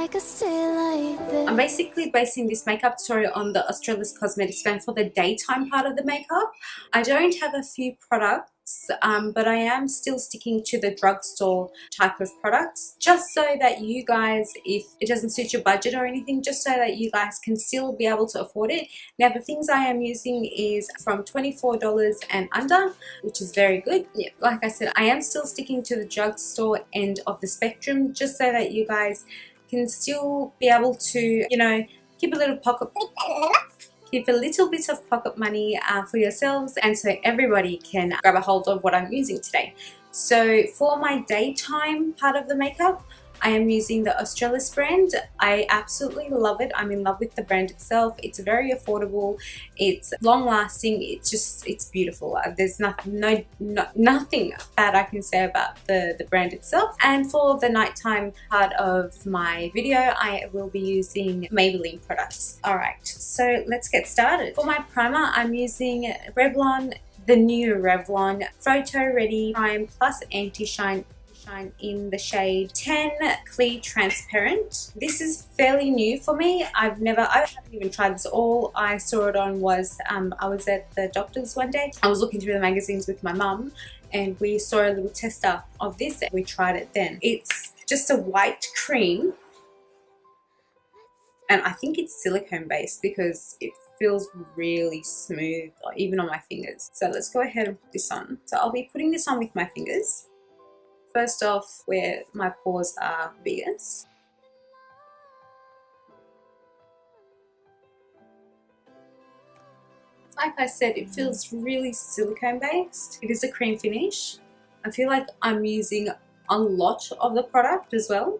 I'm basically basing this makeup tutorial on the Australis Cosmetics brand for the daytime part of the makeup. I don't have a few products, but I am still sticking to the drugstore type of products, just so that you guys, if it doesn't suit your budget or anything, just so that you guys can still be able to afford it. Now, the things I am using is from $24 and under, which is very good. Yeah, like I said, I am still sticking to the drugstore end of the spectrum, just so that you guys can still be able to, you know, keep a little bit of pocket money for yourselves, and so everybody can grab a hold of what I'm using today. So for my daytime part of the makeup, I am using the Australis brand. I absolutely love it. I'm in love with the brand itself. It's very affordable. It's long lasting. It's beautiful. There's nothing bad I can say about the brand itself. And for the nighttime part of my video, I will be using Maybelline products. All right, so let's get started. For my primer, I'm using Revlon, the new Revlon Photo Ready Prime Plus Anti-Shine in the shade 10 Clear Transparent. This is fairly new for me. I haven't even tried this. All I saw it on was I was at the doctor's one day. I was looking through the magazines with my mum and we saw a little tester of this and we tried it then. It's just a white cream and I think it's silicone based because it feels really smooth even on my fingers. So let's go ahead and put this on. So I'll be putting this on with my fingers. First off, where my pores are biggest. Like I said, it feels really silicone based. It is a cream finish. I feel like I'm using a lot of the product as well.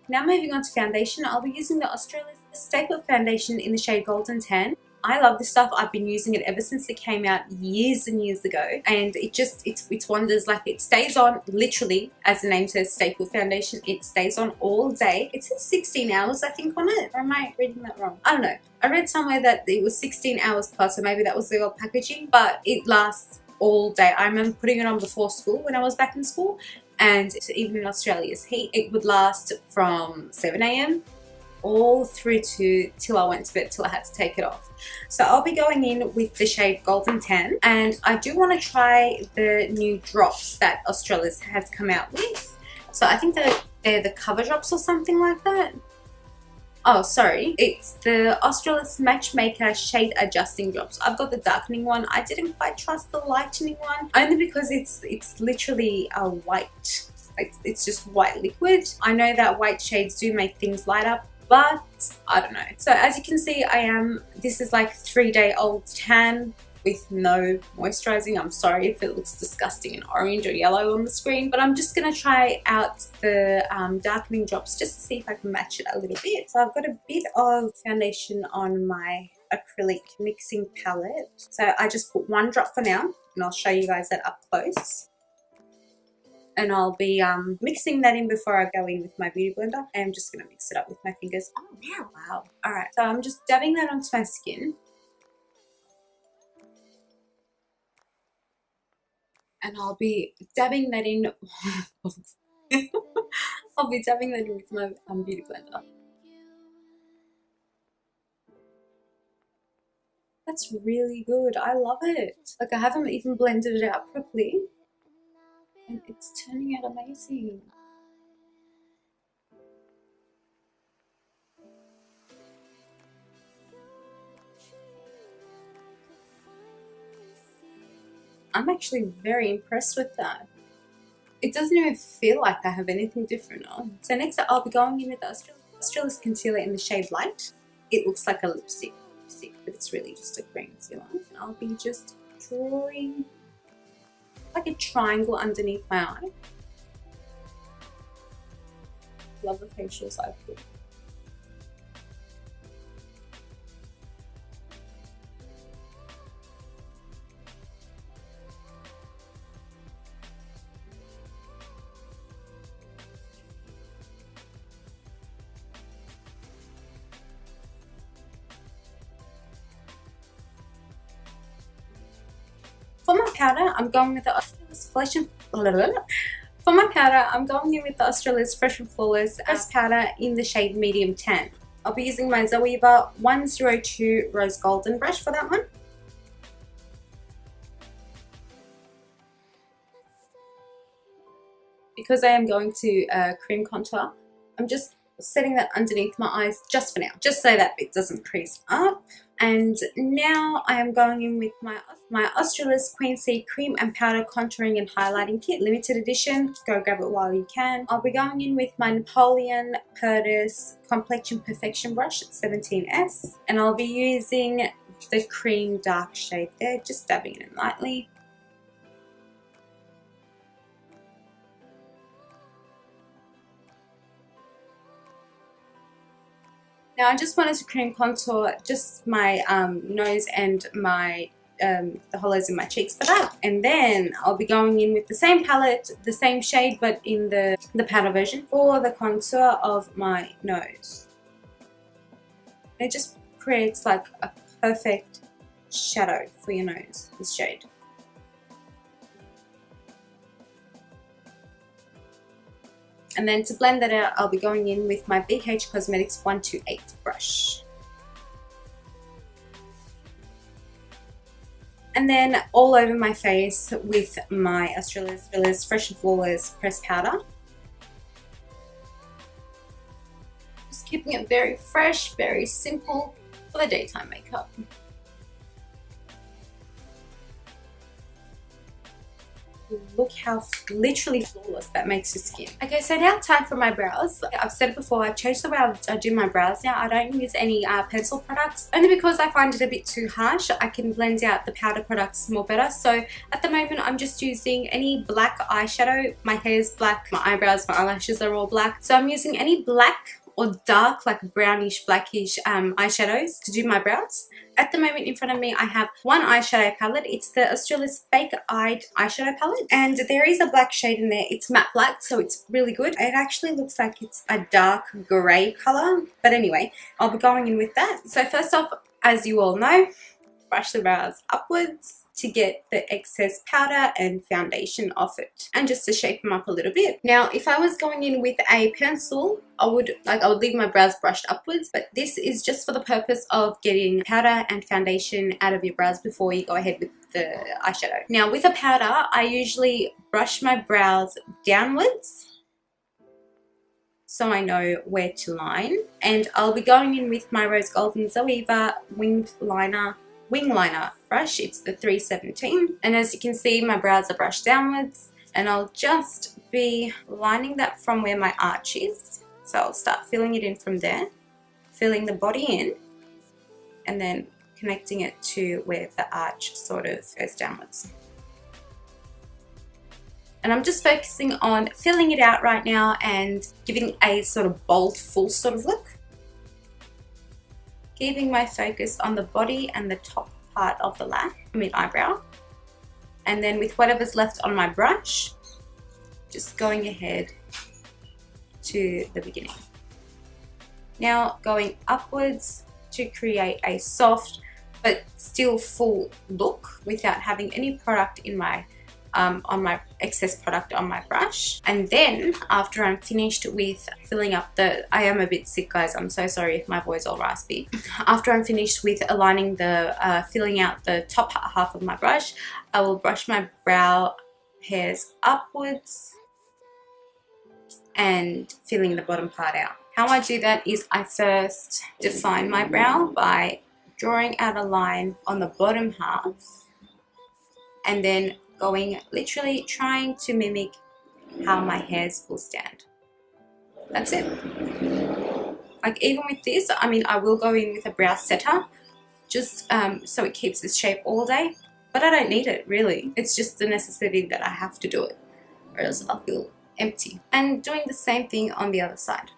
Now moving on to foundation, I'll be using the Australis Staple Foundation in the shade Golden Tan. I love this stuff. I've been using it ever since it came out years and years ago, and it's wonders. Like, it stays on literally, as the name says, Staple Foundation. It stays on all day. It says 16 hours I think on it, or am I reading that wrong? I don't know. I read somewhere that it was 16 hours plus, so maybe that was the old packaging, but it lasts all day. I remember putting it on before school when I was back in school, and even in Australia's heat, it would last from 7 a.m. all through till I went to bed, till I had to take it off. So I'll be going in with the shade Golden Tan, and I do want to try the new drops that Australis has come out with. So I think that they're the Cover Drops or something like that. Oh, sorry, it's the Australis Matchmaker Shade Adjusting Drops. I've got the darkening one. I didn't quite trust the lightening one, only because it's literally a white. It's just white liquid. I know that white shades do make things light up, but I don't know. So as you can see, this is like 3-day-old tan with no moisturizing. I'm sorry if it looks disgusting and orange or yellow on the screen, but I'm just gonna try out the darkening drops just to see if I can match it a little bit. So I've got a bit of foundation on my acrylic mixing palette. So I just put 1 drop for now, and I'll show you guys that up close. And I'll be mixing that in before I go in with my beauty blender. I'm just going to mix it up with my fingers. Oh, wow. Wow. All right. So I'm just dabbing that onto my skin. And I'll be dabbing that in. I'll be dabbing that in with my beauty blender. That's really good. I love it. Like, I haven't even blended it out properly. And it's turning out amazing. I'm actually very impressed with that. It doesn't even feel like I have anything different on. So next I'll be going in with the Australis Concealer in the shade Light. It looks like a lipstick, but it's really just a cream concealer. And I'll be just drawing like a triangle underneath my eye. Love the facials I put. For my powder, I'm going with the Australis For my powder, I'm going in with the Australis Fresh and Flawless pressed powder in the shade Medium Tan. I'll be using my Zoeva 102 Rose Golden brush for that one. Because I am going to cream contour, I'm just setting that underneath my eyes just for now, just so that it doesn't crease up. And now I am going in with my Australis Queen C Cream and Powder Contouring and Highlighting Kit, limited edition. Go grab it while you can. I'll be going in with my Napoleon Purtis Complexion Perfection Brush at 17S. And I'll be using the cream dark shade there, just dabbing it in lightly. Now I just wanted to cream contour just my nose and my the hollows in my cheeks for that. And then I'll be going in with the same palette, the same shade, but in the powder version for the contour of my nose. It just creates like a perfect shadow for your nose, this shade. And then to blend that out, I'll be going in with my BH Cosmetics 128 brush. And then all over my face with my Australis Fresh and Flawless pressed powder. Just keeping it very fresh, very simple for the daytime makeup. Look how literally flawless that makes your skin. Okay, so now time for my brows. I've said it before, I've changed the way I do my brows now. I don't use any pencil products, only because I find it a bit too harsh. I can blend out the powder products more better. So at the moment, I'm just using any black eyeshadow. My hair is black, my eyebrows, my eyelashes are all black. So I'm using any black or dark, like brownish, blackish eyeshadows to do my brows. At the moment in front of me, I have one eyeshadow palette. It's the Australis Fake Eyed eyeshadow palette. And there is a black shade in there. It's matte black, so it's really good. It actually looks like it's a dark grey colour. But anyway, I'll be going in with that. So first off, as you all know, brush the brows upwards to get the excess powder and foundation off it, and just to shape them up a little bit. Now, if I was going in with a pencil, I would leave my brows brushed upwards, but this is just for the purpose of getting powder and foundation out of your brows before you go ahead with the eyeshadow. Now, with a powder, I usually brush my brows downwards so I know where to line, and I'll be going in with my Rose Golden Zoeva wing liner brush. It's the 317, and as you can see, my brows are brushed downwards, and I'll just be lining that from where my arch is. So I'll start filling it in from there, filling the body in, and then connecting it to where the arch sort of goes downwards. And I'm just focusing on filling it out right now and giving a sort of bold, full sort of look. Keeping my focus on the body and the top part of the eyebrow. And then with whatever's left on my brush, just going ahead to the beginning. Now going upwards to create a soft but still full look without having any product in my on my excess product on my brush. And then after I'm finished with filling up I am a bit sick, guys, I'm so sorry if my voice is all raspy. After I'm finished with aligning the filling out the top half of my brush, I will brush my brow hairs upwards and filling the bottom part out. How I do that is I first define my brow by drawing out a line on the bottom half, and then literally trying to mimic how my hairs will stand. That's it. Like even with this, I mean, I will go in with a brow setter just so it keeps this shape all day, but I don't need it really. It's just the necessity that I have to do it, or else I'll feel empty. And doing the same thing on the other side.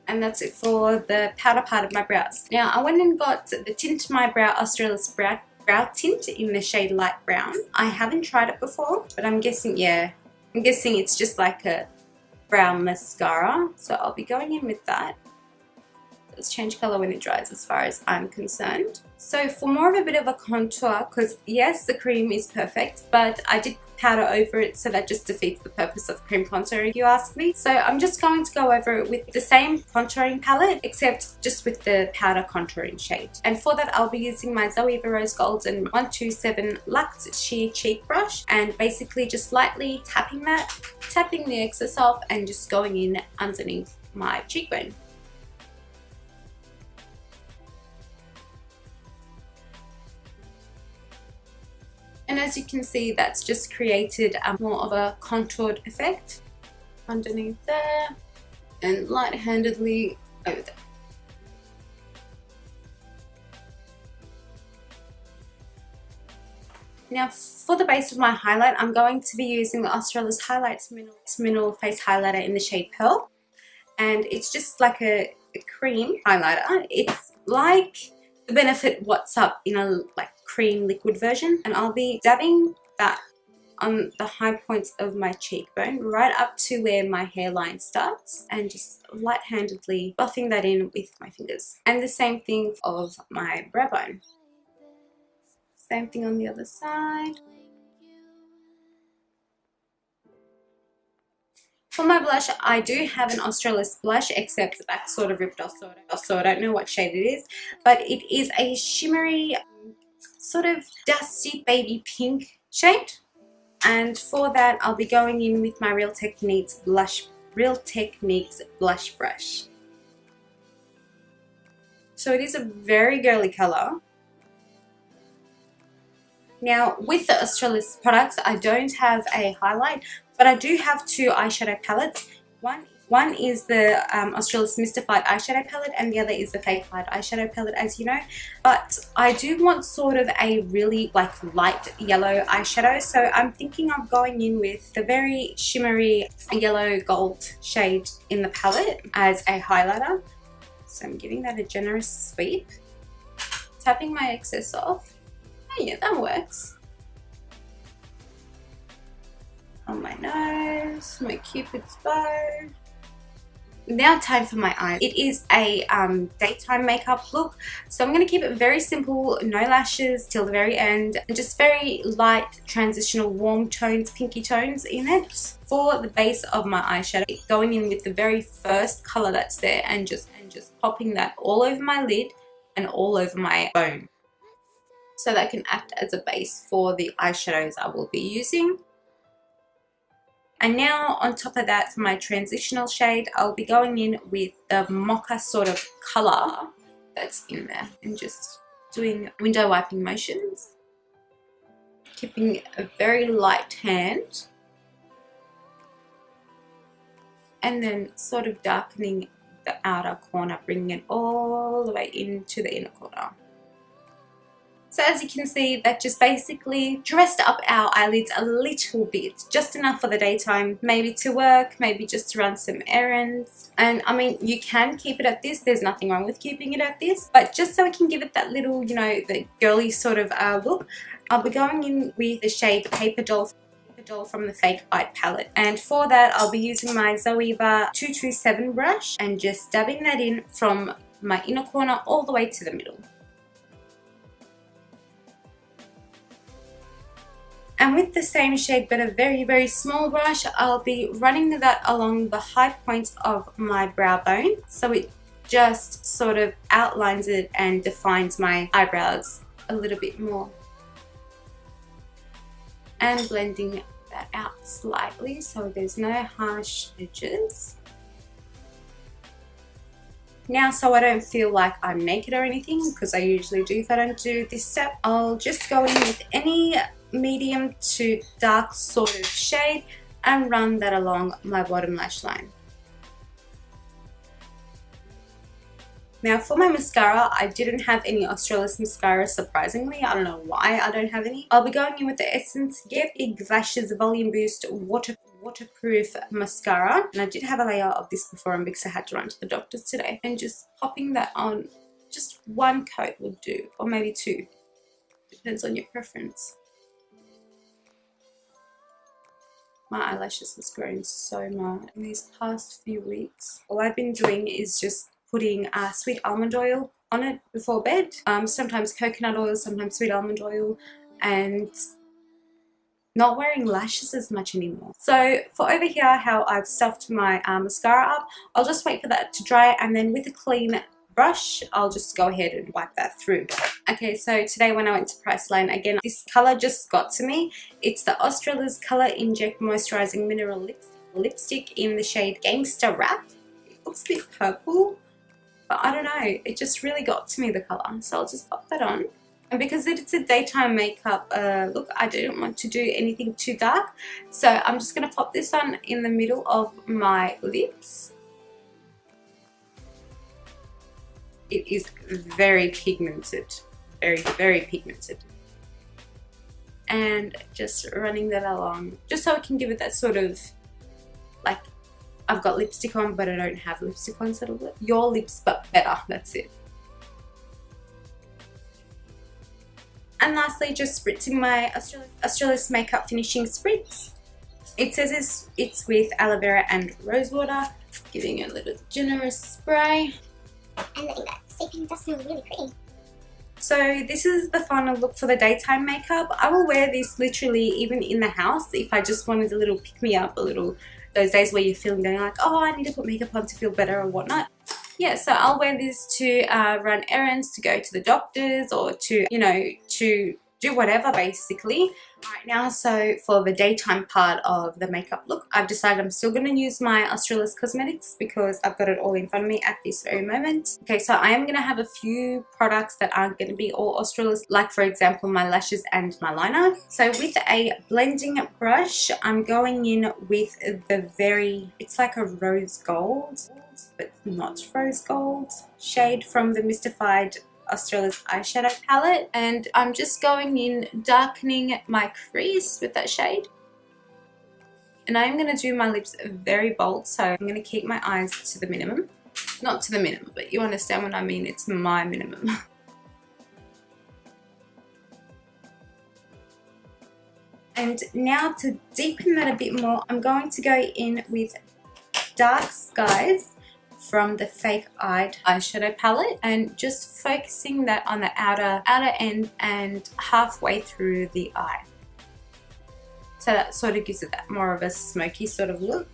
And that's it for the powder part of my brows. Now I went and got the Tint My Brow Australis Brow Tint in the shade Light Brown. I haven't tried it before, but I'm guessing, yeah, I'm guessing it's just like a brow mascara. So I'll be going in with that. It's change color when it dries as far as I'm concerned. So for more of a bit of a contour, because yes, the cream is perfect, but I did powder over it, so that just defeats the purpose of cream contour if you ask me. So I'm just going to go over it with the same contouring palette, except just with the powder contouring shade. And for that, I'll be using my Zoeva Rose Golden 127 Luxe Sheer Cheek Brush, and basically just lightly tapping the excess off and just going in underneath my cheekbone. And as you can see, that's just created more of a contoured effect underneath there and light-handedly over there. Now for the base of my highlight, I'm going to be using the Australis Highlights Mineral Face Highlighter in the shade Pearl. And it's just like a cream highlighter. It's like the Benefit What's Up in a like cream liquid version, and I'll be dabbing that on the high points of my cheekbone right up to where my hairline starts, and just light-handedly buffing that in with my fingers. And the same thing of my brow bone. Same thing on the other side. For my blush, I do have an Australis blush, except the back sort of ripped off, so I don't know what shade it is, but it is a shimmery, sort of dusty baby pink shade. And for that, I'll be going in with my Real Techniques blush brush. So it is a very girly color. Now with the Australis products, I don't have a highlight, but I do have two eyeshadow palettes. One is the Australis Mystified eyeshadow palette, and the other is the Fake Light eyeshadow palette, as you know. But I do want sort of a really like light yellow eyeshadow, so I'm thinking of going in with the very shimmery yellow gold shade in the palette as a highlighter. So I'm giving that a generous sweep, tapping my excess off. Oh yeah, that works. On my nose, my cupid's bow. Now time for my eyes. It is a daytime makeup look, so I'm going to keep it very simple, no lashes till the very end, and just very light transitional warm tones, pinky tones in it. For the base of my eyeshadow, going in with the very first color that's there, and just popping that all over my lid and all over my bone, so that can act as a base for the eyeshadows I will be using. And now on top of that, for my transitional shade, I'll be going in with the mocha sort of color that's in there, and just doing window wiping motions, keeping a very light hand, and then sort of darkening the outer corner, bringing it all the way into the inner corner. So as you can see, that just basically dressed up our eyelids a little bit, just enough for the daytime, maybe to work, maybe just to run some errands. And I mean, you can keep it at this, there's nothing wrong with keeping it at this, but just so we can give it that little, you know, the girly sort of look, I'll be going in with the shade Paper Doll from the Fake Bite palette. And for that, I'll be using my Zoeva 227 brush and just dabbing that in from my inner corner all the way to the middle. And with the same shade but a very, very small brush, I'll be running that along the high points of my brow bone, so it just sort of outlines it and defines my eyebrows a little bit more. And blending that out slightly so there's no harsh edges. Now, so I don't feel like I'm naked or anything, because I usually do if I don't do this step, I'll just go in with any medium to dark sort of shade and run that along my bottom lash line. Now for my mascara, I didn't have any Australis mascara, surprisingly. I don't know why I don't have any. I'll be going in with the Essence Get Big Lashes Volume Boost Waterproof Mascara. And I did have a layer of this before because I had to run to the doctor's today. And just popping that on, just one coat would do, or maybe two. Depends on your preference. My eyelashes has grown so much in these past few weeks. All I've been doing is just putting sweet almond oil on it before bed. Sometimes coconut oil, sometimes sweet almond oil, and not wearing lashes as much anymore. So for over here, how I've stuffed my mascara up, I'll just wait for that to dry, and then with a clean brush, I'll just go ahead and wipe that through. Okay, so today when I went to Priceline, again, this color just got to me. It's the Australis Color Inject Moisturizing Mineral Lipstick in the shade Gangsta Rap. It looks a bit purple, but I don't know, it just really got to me, the color. So I'll just pop that on. And because it's a daytime makeup look, I didn't want to do anything too dark. So I'm just going to pop this on in the middle of my lips. It is very pigmented, very pigmented. And just running that along, just so I can give it that sort of, like, I've got lipstick on but I don't have lipstick on sort of look. Your lips but better, that's it. And lastly, just spritzing my Australis Makeup Finishing Spritz. It says it's with aloe vera and rose water, giving it a little generous spray. And letting that seep in does smell really pretty. So this is the final look for the daytime makeup. I will wear this literally even in the house if I just wanted a little pick-me-up, a little, those days where you're feeling like, oh, I need to put makeup on to feel better or whatnot. Yeah, so I'll wear this to run errands, to go to the doctors, or to, you know, to do whatever basically. Right now, so for the daytime part of the makeup look, I've decided I'm still going to use my Australis Cosmetics because I've got it all in front of me at this very moment. Okay, so I am going to have a few products that aren't going to be all Australis, like for example my lashes and my liner. So with a blending brush, I'm going in with the very, it's like a rose gold, but not rose gold shade from the Mystified Australis eyeshadow palette, and I'm just going in darkening my crease with that shade. And I'm going to do my lips very bold, so I'm going to keep my eyes to the minimum. Not to the minimum, but you understand what I mean, it's my minimum. And now to deepen that a bit more, I'm going to go in with Dark Skies from the Fake Eyed eyeshadow palette, and just focusing that on the outer end and halfway through the eye. So that sort of gives it that more of a smoky sort of look.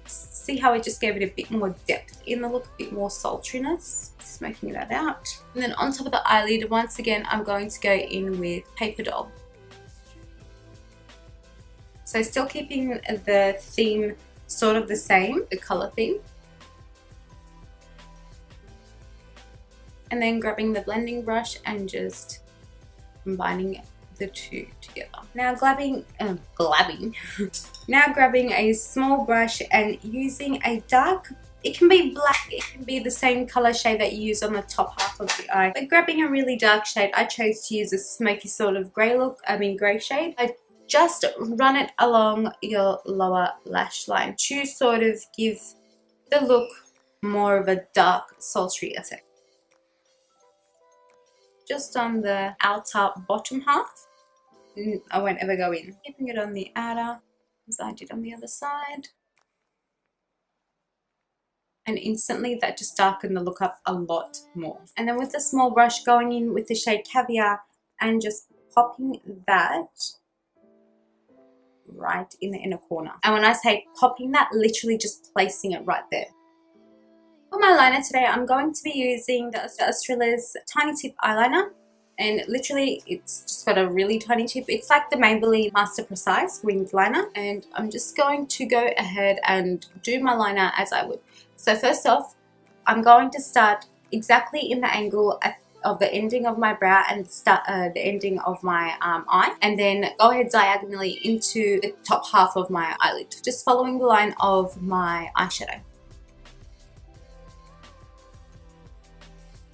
See how I just gave it a bit more depth in the look, a bit more sultriness, smoking that out. And then on top of the eyelid, once again, I'm going to go in with Paper Doll. So still keeping the theme sort of the same, the color theme. And then grabbing the blending brush and just combining the two together. Now now grabbing a small brush and using a dark, it can be black, it can be the same color shade that you use on the top half of the eye. But grabbing a really dark shade, I chose to use a smoky sort of grey shade. I just run it along your lower lash line to sort of give the look more of a dark, sultry effect. Just on the outer bottom half. I won't ever go in. Keeping it on the outer as I did on the other side. And instantly that just darkened the look up a lot more. And then with the small brush, going in with the shade Caviar and just popping that right in the inner corner. And when I say popping that, literally just placing it right there. For my liner today, I'm going to be using the Australis Tiny Tip eyeliner, and literally it's just got a really tiny tip. It's like the Maybelline Master Precise winged liner, and I'm just going to go ahead and do my liner as I would. So first off, I'm going to start exactly in the angle of the ending of my brow and start the ending of my eye, and then go ahead diagonally into the top half of my eyelid, just following the line of my eyeshadow.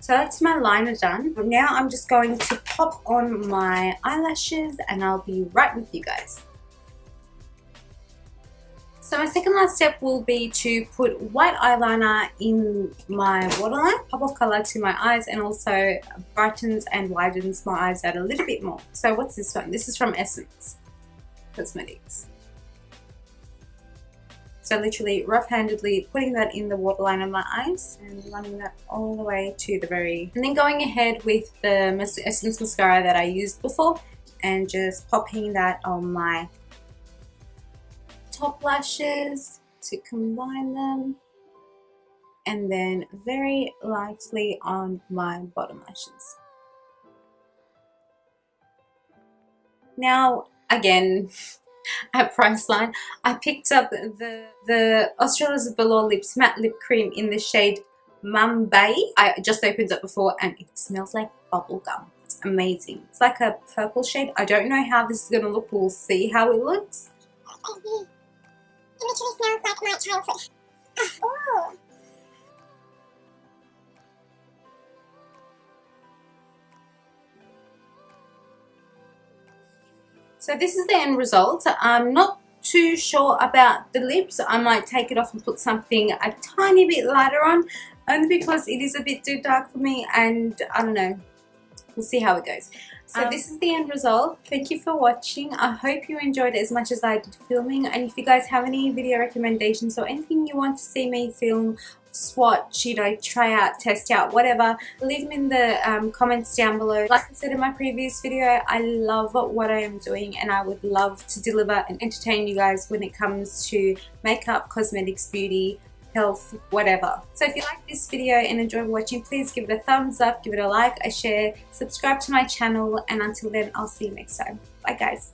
So that's my liner done. Now I'm just going to pop on my eyelashes and I'll be right with you guys. So my second last step will be to put white eyeliner in my waterline, pop of colour to my eyes, and also brightens and widens my eyes out a little bit more. So what's this one? This is from Essence Cosmetics. So literally rough-handedly putting that in the waterline of my eyes and running that all the way to the very... And then going ahead with the Essence mascara that I used before and just popping that on my top lashes to combine them. And then very lightly on my bottom lashes. Now, again, at Priceline, I picked up the Australia's Velour Lips Matte Lip Cream in the shade Mumbai. I just opened it before and it smells like bubblegum. It's amazing. It's like a purple shade. I don't know how this is going to look. We'll see how it looks. It literally smells like my childhood. Ooh. So this is the end result. I'm not too sure about the lips. I might take it off and put something a tiny bit lighter on, only because it is a bit too dark for me, and I don't know. We'll see how it goes. So this is the end result. Thank you for watching. I hope you enjoyed it as much as I did filming, and if you guys have any video recommendations or anything you want to see me film, swatch, you know, try out, test out, whatever, leave them in the comments down below. Like I said in my previous video, I love what I am doing and I would love to deliver and entertain you guys when it comes to makeup, cosmetics, beauty, health, whatever. So if you like this video and enjoyed watching, please give it a thumbs up, give it a like, a share, subscribe to my channel, and until then, I'll see you next time. Bye guys.